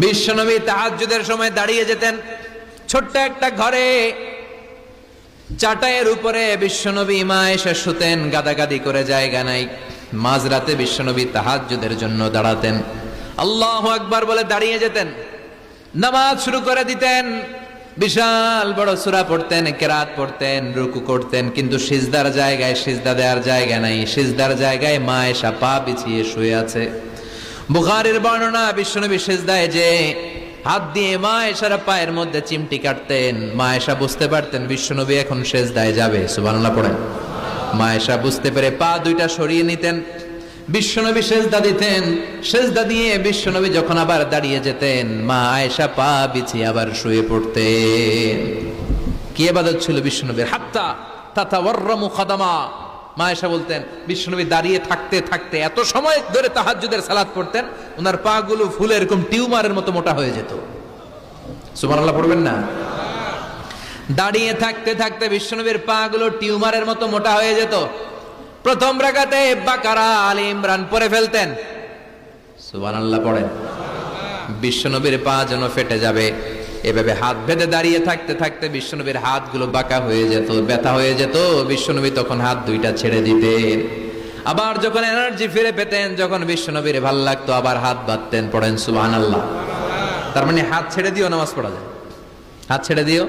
বিশ্বনবী তাহাজ্জুদের সময় দাঁড়িয়ে যেতেন। ছোট্ট একটা ঘরে চাটাইয়ের উপরে বিশ্বনবী মা এসে শুতেন, গাদাগাদি করে জায়গা নাই। মাঝরাতে বিশ্বনবী তাহাজ্জুদের জন্য দাঁড়াতেন, আল্লাহু আকবার বলে দাঁড়িয়ে যেতেন, নামাজ শুরু করে দিতেন। বিশাল বড় সূরা পড়তেন, কেরাত পড়তেন, রুকু করতেন, কিন্তু সিজদার জায়গায় সিজদা দেওয়ার জায়গা নাই। সিজদার জায়গায় মা এসা পা বিছিয়ে শুয়ে আছে। বুখারীর বর্ণনা, বিশ্বনবী সিজদায় যে হাত দিয়ে মা এসার পায়ের মধ্যে চিমটি কাটতেন। মা এসা বুঝতে পারতেন বিশ্বনবী এখন সিজদায় যাবে, সুবহানাল্লাহ পড়েন। মা এসা বুঝতে পেরে পা দুইটা সরিয়ে নিতেন, বিশ্বনবী সিজদা দিতেন। সিজদা দিয়ে বিশ্বনবী যখন আবার দাঁড়িয়ে যেতেন, মা আয়েশা পা বিছিয়ে আবার শুয়ে পড়তেন। কি ইবাদত ছিল বিশ্বনবীর! হাত্তা তাতাওয়াররামু খাদামা। মা আয়েশা বলতেন বিশ্বনবী দাঁড়িয়ে থাকতে থাকতে এত সময় ধরে তাহাজ্জুদের সালাত পড়তেন, ওনার পা গুলো ফুলে এরকম টিউমারের মতো মোটা হয়ে যেত। সুবহানাল্লাহ পড়বেন না? দাঁড়িয়ে থাকতে থাকতে বিশ্বনবীর পা গুলো টিউমারের মতো মোটা হয়ে যেত। প্রথম রাকাতে বাকারা, আলে ইমরান পড়ে ফেলতেন। সুবহানাল্লাহ পড়েন। বিশ্বনবীর পা যেন ফেটে যাবে, এভাবে হাত বেঁধে দাঁড়িয়ে থাকতে থাকতে বিশ্বনবীর হাতগুলো বাঁকা হয়ে যেত, ব্যথা হয়ে যেত। বিশ্বনবী তখন হাত দুইটা ছেড়ে দিতেন। আবার যখন এনার্জি ফিরে পেতেন, যখন বিশ্বনবীর ভাল লাগতো, আবার হাত বাঁধতেন। পড়েন সুবহানাল্লাহ। তার মানে হাত ছেড়ে দিও নামাজ পড়া যায়, হাত ছেড়ে দিও।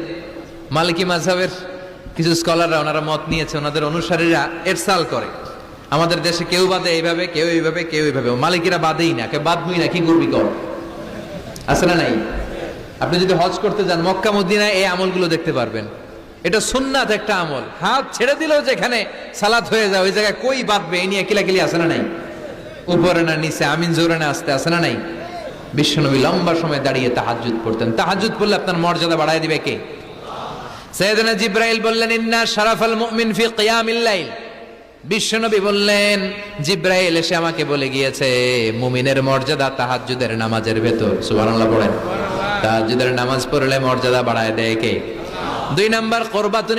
মালিকি মাযহাবের কিছু স্কলাররা ওনারা মত নিয়েছে, ওনাদের অনুসারীরা এরসাল করে, আমাদের দেশে কেউ বাদে এইভাবে, কেউ এইভাবে, কেউ এইভাবে। মালিকিরা বাদেই না, কেউ বাদবই না, কি করবি কর, আছে না নাই? আপনি যদি হজ করতে যান মক্কা মদিনায় এই আমলগুলো দেখতে পারবেন। এটা সুন্নাত একটা আমল। হাত ছেড়ে দিলেও যেখানে সালাত হয়ে যায় ওই জায়গায় কই বাঁধবে এই নিয়ে কিলাকিলি আছে না নাই? উপরে না নিচে, আমিন জোরে না আসতে, আছে না নাই? বিশ্বনবী লম্বা সময় দাঁড়িয়ে তাহাজ্জুদ পড়তেন। তাহাজ্জুদ পড়লে আপনার মর্যাদা বাড়ায় দিবে কে? সাইয়েদনা জিবরাইল বললেন ইন্না শারাফাল মুমিন ফি কিয়ামিল লাইল। বিশ্বনবী বললেন জিবরাইল এসে আমাকে বলে গিয়েছে মুমিনের মর্যাদা তাহাজ্জুদের নামাজের ভেতর। সুবহানাল্লাহ পড়েন। তাহাজ্জুদের নামাজ পড়লে মর্যাদা বাড়ায় দেয় কে? 2 নাম্বার কুরবাতুন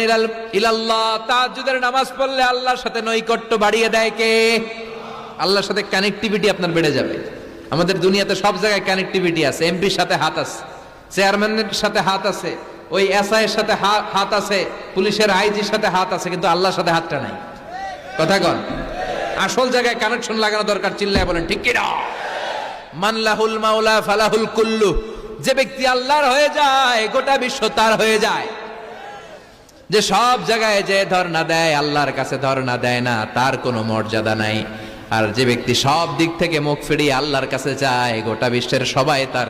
ইলাল্লাহ। তাহাজ্জুদের নামাজ পড়লে আল্লাহর সাথে নৈকট্য বাড়িয়ে দেয় কে? আল্লাহর সাথে কানেক্টিভিটি আপনার বেড়ে যাবে। আমাদের দুনিয়াতে সব জায়গায় কানেক্টিভিটি আছে। এমপির সাথে হাত আছে, চেয়ারম্যানের সাথে হাত আছে, ওই এসআই এর সাথে হাত আছে, পুলিশের আইজির সাথে হাত আছে, কিন্তু আল্লাহর সাথে হাতটা নাই। কথা কন। আসল জায়গায় কানেকশন লাগানো দরকার। চিল্লায় বলেন ঠিক কি না? মান লাহুল মাওলা ফালাহুল কুল্লু। যে ব্যক্তি আল্লাহর হয়ে যায় গোটা বিশ্ব তার হয়ে যায়। যে সব জায়গায় যে ধর্ণা দেয় আল্লাহর কাছে ধর্ণা দেয় না, তার কোনো মর্যাদা নাই। আর যে ব্যক্তি সব দিক থেকে মুখ ফিরিয়ে আল্লাহর কাছে যায় গোটা বিশ্বের সবাই তার